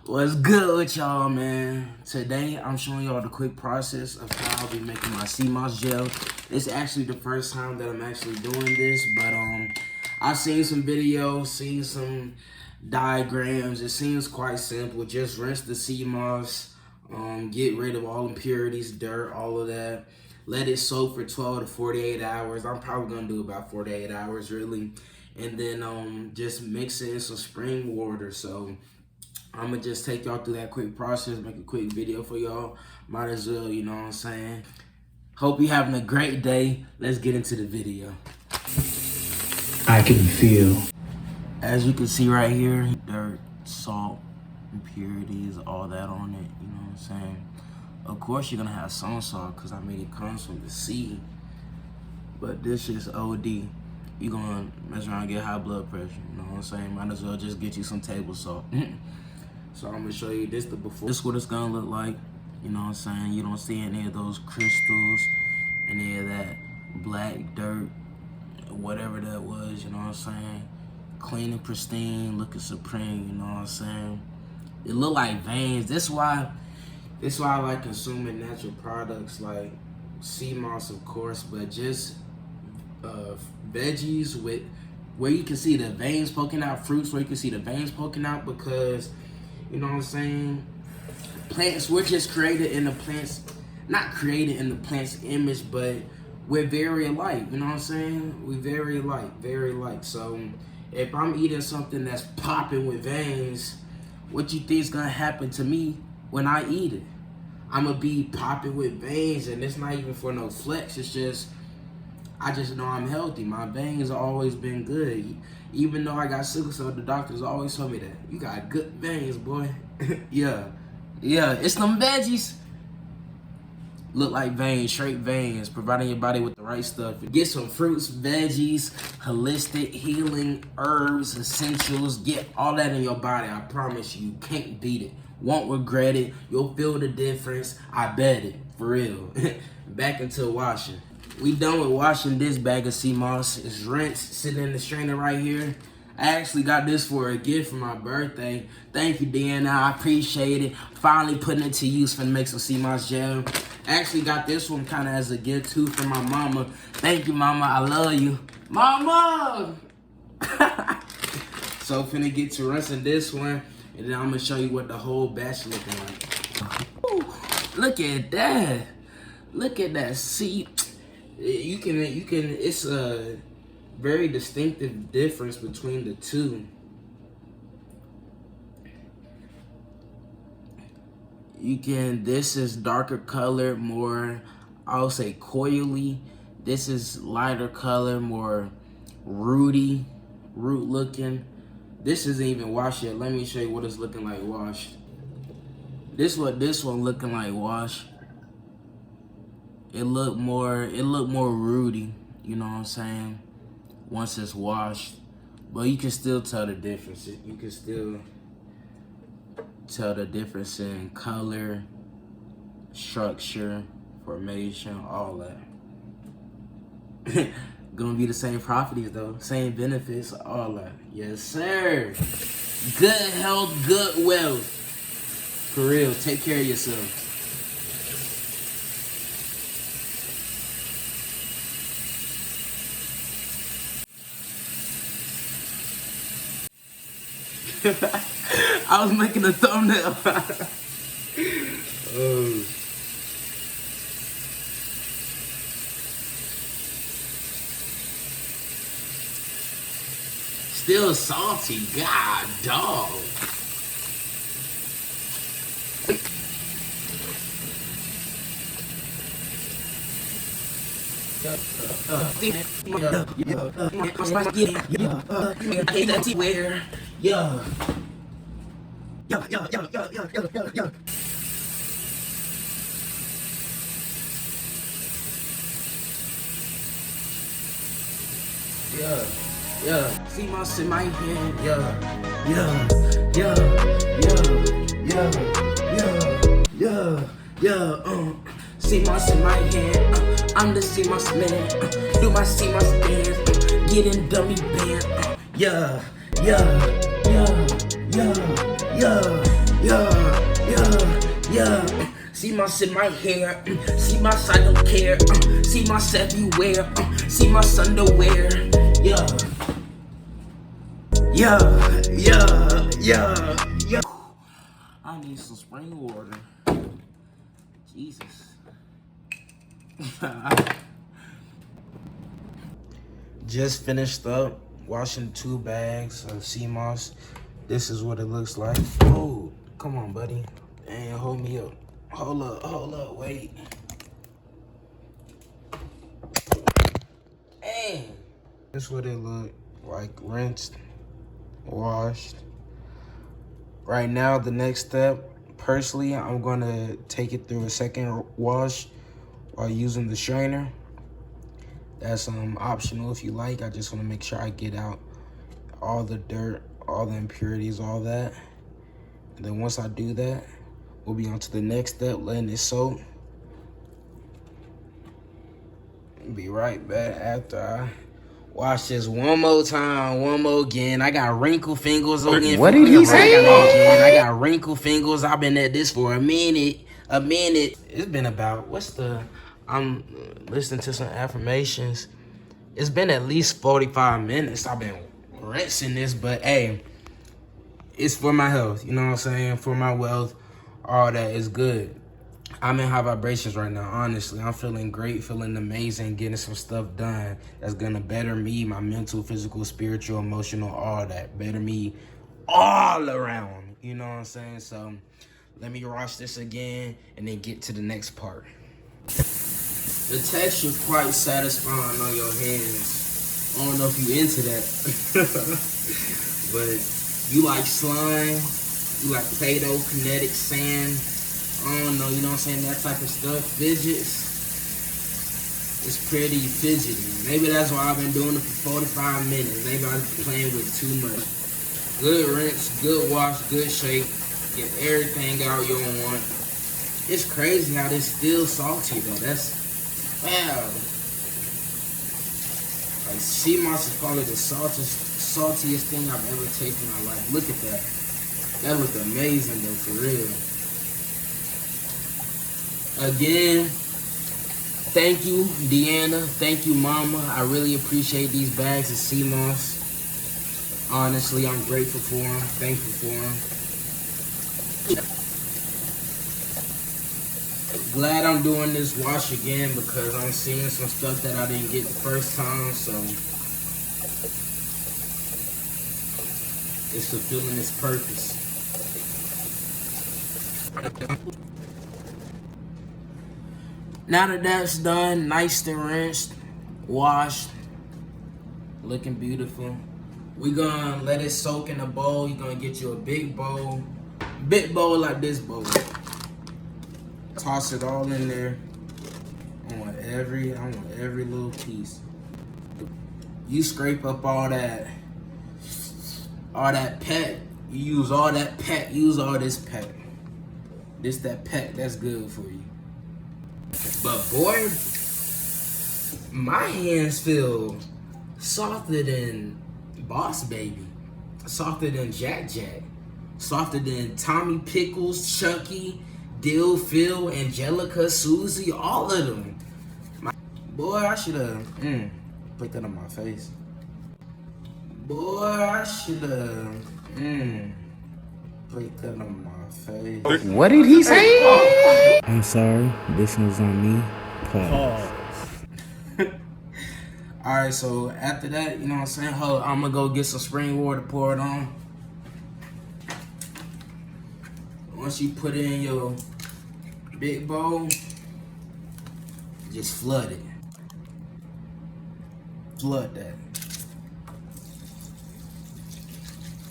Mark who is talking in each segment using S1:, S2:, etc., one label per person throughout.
S1: What's good with y'all, man? Today, I'm showing y'all the quick process of how I'll be making my sea moss gel. It's actually the first time that I'm actually doing this, but I've seen some videos, seen some diagrams. It seems quite simple. Just rinse the sea moss, get rid of all impurities, dirt, all of that. Let it soak for 12 to 48 hours. I'm probably gonna do about 48 hours, really. And then just mix it in some spring water. So I'm gonna just take y'all through that quick process, make a quick video for y'all. Might as well, you know what I'm saying? Hope you having a great day. Let's get into the video.
S2: I can feel.
S1: As you can see right here, dirt, salt, impurities, all that on it, you know what I'm saying? Of course you're gonna have some salt because I mean it comes from the sea. But this is OD. You're gonna mess around and get high blood pressure, you know what I'm saying? Might as well just get you some table salt. So I'm gonna show you this the before. This is what it's gonna look like. You know what I'm saying? You don't see any of those crystals, any of that black dirt, whatever that was, you know what I'm saying? Clean and pristine, looking supreme, you know what I'm saying? It look like veins. This why I like consuming natural products like sea moss, of course, but just veggies with where you can see the veins poking out, fruits where you can see the veins poking out, because you know what I'm saying? Plants, we're just created in the plants, not created in the plant's image, but we're very alike, you know what I'm saying? We very alike. So if I'm eating something that's popping with veins, what you think is gonna happen to me when I eat it? I'm gonna be popping with veins, and it's not even for no flex, it's just, I just know I'm healthy. My veins have always been good. Even though I got sickle cell, the doctors always told me that. You got good veins, boy. Yeah, it's them veggies. Look like veins, straight veins, providing your body with the right stuff. Get some fruits, veggies, holistic, healing, herbs, essentials. Get all that in your body. I promise you can't beat it. Won't regret it. You'll feel the difference. I bet it, for real. Back into washing. We done with washing this bag of sea moss. It's rinsed, sitting in the strainer right here. I actually got this for a gift for my birthday. Thank you, Deanna. I appreciate it. Finally putting it to use for to make some sea moss gel. I actually got this one kind of as a gift too from my mama. Thank you, mama. I love you. Mama! So finna get to rinsing this one, and then I'm gonna show you what the whole batch looking like. Ooh, look at that. Look at that. See, you can, it's a very distinctive difference between the two. This is darker color, more, I'll say coily. This is lighter color, more root looking. This isn't even washed yet. Let me show you what it's looking like washed. This one looking like washed. It look more rooty, you know what I'm saying? Once it's washed. But you can still tell the difference. You can still tell the difference in color, structure, formation, all that. Gonna be the same properties though, same benefits, all that. Yes, sir. Good health, good wealth. For real, take care of yourself. I was making a thumbnail. Oh. Still salty, god dog. See moss in my hand. See moss in my hand. I'm the sea moss man. Do my sea moss dance. Get in dummy band. Yeah. Yeah. See my shit, my hair. See my side, don't care. See my everywhere. See my underwear. Yeah. I need some spring water. Jesus. Just finished up washing 2 bags of sea moss. This is what it looks like. Oh, come on, buddy. And hold me up. Hold up, wait. Hey. This is what it look like, rinsed, washed. Right now, the next step, personally, I'm gonna take it through a second wash while using the strainer. That's optional if you like. I just wanna make sure I get out all the dirt, all the impurities, all that. And then once I do that, we'll be on to the next step, letting it soak. Be right back after I wash this one more time, one more again. I got wrinkle fingers again.
S2: What did he say?
S1: I got wrinkle fingers. I've been at this for a minute. It's been about, I'm listening to some affirmations. It's been at least 45 minutes. I've been rinsing this, but hey, it's for my health. You know what I'm saying? For my wealth, all that is good. I'm in high vibrations right now, honestly. I'm feeling great, feeling amazing, getting some stuff done that's gonna better me, my mental, physical, spiritual, emotional, all that. Better me all around, you know what I'm saying? So let me wash this again and then get to the next part. The texture quite satisfying on your hands. I don't know if you into that. But you like slime, you like Play-Doh, kinetic sand, I don't know, you know what I'm saying, that type of stuff, fidgets. It's pretty fidgety. Maybe that's why I've been doing it for 45 minutes. Maybe I was playing with too much. Good rinse, good wash, good shake. Get everything out you don't want. It's crazy how this still salty though. That's, wow. Like sea moss is probably the saltiest thing I've ever tasted in my life. Look at that. That looked amazing though, for real. Again, thank you, Deanna. Thank you, Mama. I really appreciate these bags of sea moss. Honestly, I'm grateful for them. Thankful for them. Glad I'm doing this wash again because I'm seeing some stuff that I didn't get the first time. So it's fulfilling its purpose. Now that that's done, nice and rinsed, washed, looking beautiful. We're gonna let it soak in a bowl. You're gonna get you a big bowl like this bowl. Toss it all in there. I want every little piece. You scrape up all that pet. You use all that pet. Use all this pet. That pet that's good for you. But boy, my hands feel softer than Boss Baby, softer than Jack, softer than Tommy Pickles, Chucky, Dill, Phil, Angelica, Susie, all of them. Boy, I should have put that on my face. Boy, I should have put that on my face.
S2: What did he say? I'm sorry, this was on me. Pause.
S1: Alright, so after that, you know what I'm saying? I'm gonna go get some spring water, pour it on. Once you put it in your big bowl, just flood it. Flood that.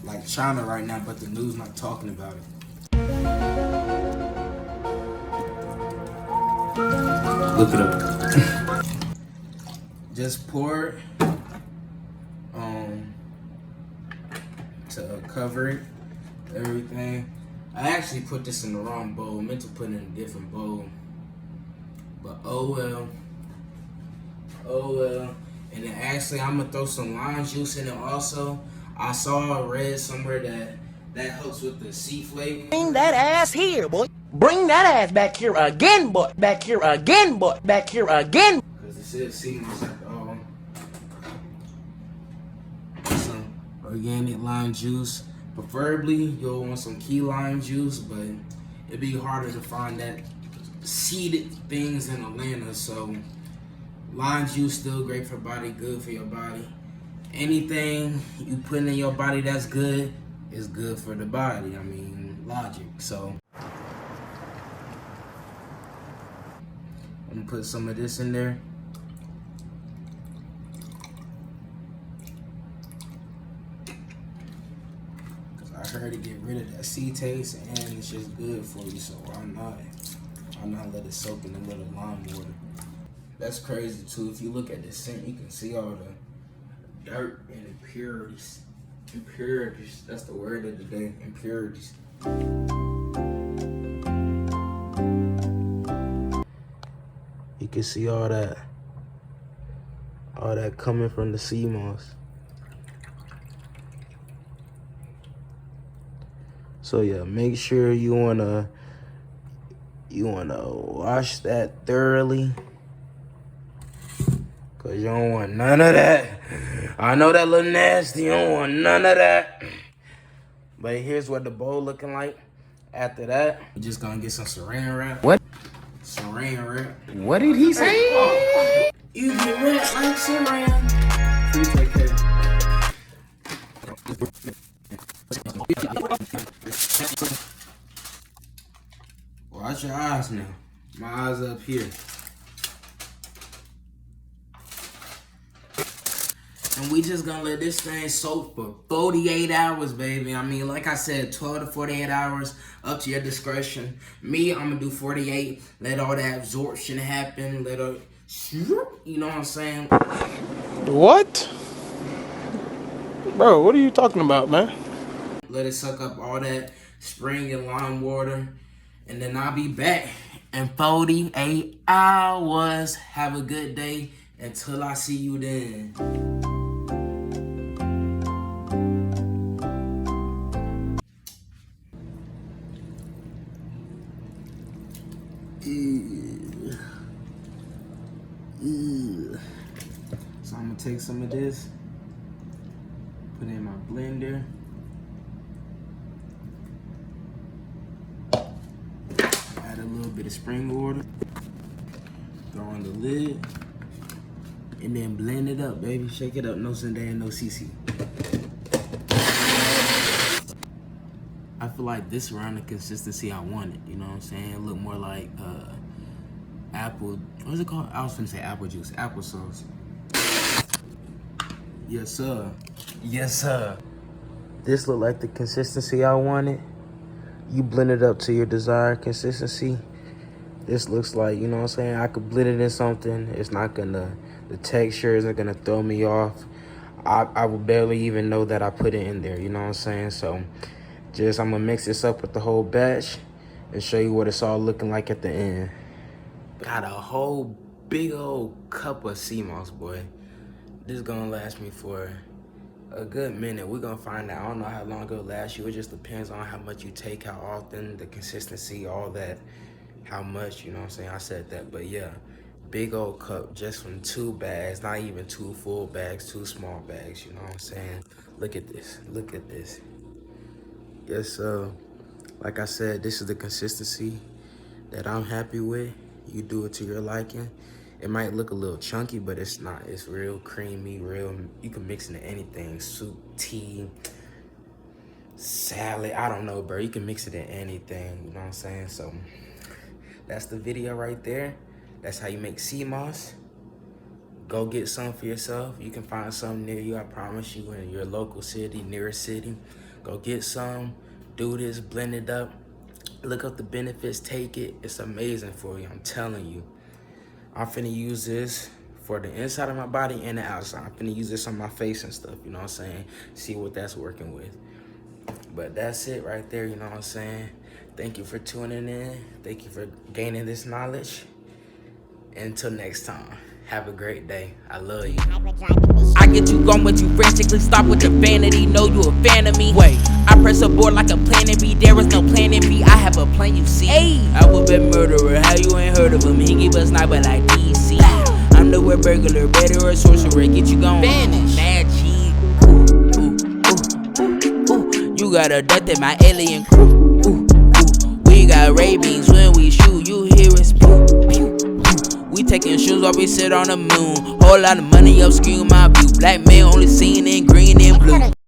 S1: Like China right now, but the news not talking about it. Look it up. Just pour it to cover it, everything. I actually put this in the wrong bowl. I meant to put it in a different bowl. But oh well. Oh well. And then actually I'm gonna throw some lime juice in it also. I saw read somewhere that That helps with the sea flavor.
S3: Bring that ass here, boy. Bring that ass back here again, boy. Back here again, boy. Back here again.
S1: Because it says sea moss after all. Some organic lime juice. Preferably, you'll want some key lime juice, but it'd be harder to find that seeded things in Atlanta. So, lime juice still great for body, good for your body. Anything you put in your body that's good is good for the body. I mean, logic. So, I'm gonna put some of this in there. I heard to get rid of that sea taste, and it's just good for you. So why not let it soak in a little lime water? That's crazy too. If you look at the scent, you can see all the dirt and impurities. Impurities. That's the word of the day. Impurities. You can see all that coming from the sea moss. So yeah, make sure you wanna wash that thoroughly, cause you don't want none of that. I know that look nasty. You don't want none of that. But here's what the bowl looking like. After that, we're just gonna get some saran wrap.
S3: What?
S1: Saran wrap.
S3: What did he say?
S1: You get wrapped like saran. Please take care. Watch your eyes now. My eyes up here. And we just gonna let this thing soak for 48 hours, baby. I mean, like I said, 12 to 48 hours, up to your discretion. Me, I'm gonna do 48. Let all that absorption happen. Let it, you know what I'm saying?
S4: What? Bro, what are you talking about, man?
S1: Let it suck up all that spring and lime water. And then I'll be back in 48 hours. Have a good day until I see you then. So I'm gonna take some of this, put it in my blender. Add a little bit of spring water, throw on the lid, and then blend it up, baby. Shake it up, no Sunday and no CC. I feel like this around the consistency I wanted, you know what I'm saying? It look more like apple, what's it called? I was gonna say apple juice, applesauce. Yes, sir. Yes, sir. This look like the consistency I wanted. You blend it up to your desired consistency. This looks like, you know what I'm saying? I could blend it in something. It's not gonna, the texture isn't gonna throw me off. I will barely even know that I put it in there, you know what I'm saying? So just, I'm gonna mix this up with the whole batch and show you what it's all looking like at the end. Got a whole big old cup of sea moss, boy. This is gonna last me for a good minute. We're gonna find out. I don't know how long it'll last you. It just depends on how much you take, how often, the consistency, all that, how much, you know what I'm saying? I said that, but yeah, big old cup just from 2 bags, not even 2 full bags, 2 small bags, you know what I'm saying? Look at this, look at this. Yes, like I said, this is the consistency that I'm happy with. You do it to your liking. It might look a little chunky, but it's not. It's real creamy, real, you can mix it into anything. Soup, tea, salad, I don't know, bro. You can mix it in anything, you know what I'm saying? So that's the video right there. That's how you make sea moss. Go get some for yourself. You can find some near you, I promise you, in your local city, nearest city. Go get some, do this, blend it up. Look up the benefits, take it. It's amazing for you, I'm telling you. I'm finna use this for the inside of my body and the outside. I'm finna use this on my face and stuff, you know what I'm saying? See what that's working with. But that's it right there, you know what I'm saying? Thank you for tuning in. Thank you for gaining this knowledge. Until next time, have a great day. I love you.
S3: I get you gone with you frantically. Stop with the vanity. Know you a fan of me. Wait, I
S5: press aboard like a planet B. There is no planet B. I have a plan, you see. I would be murderer. How you ain't heard of him? He give us sniper like DC. I'm the word burglar, better a sorcerer. Get you gone. Vanish. Magic. You got abducted my alien crew. We got ravings when we shoot. You hear us pew, pew, pew. We taking shoes while we sit on the moon. Whole lot of money up, screen my view. Black man only seen in green and blue.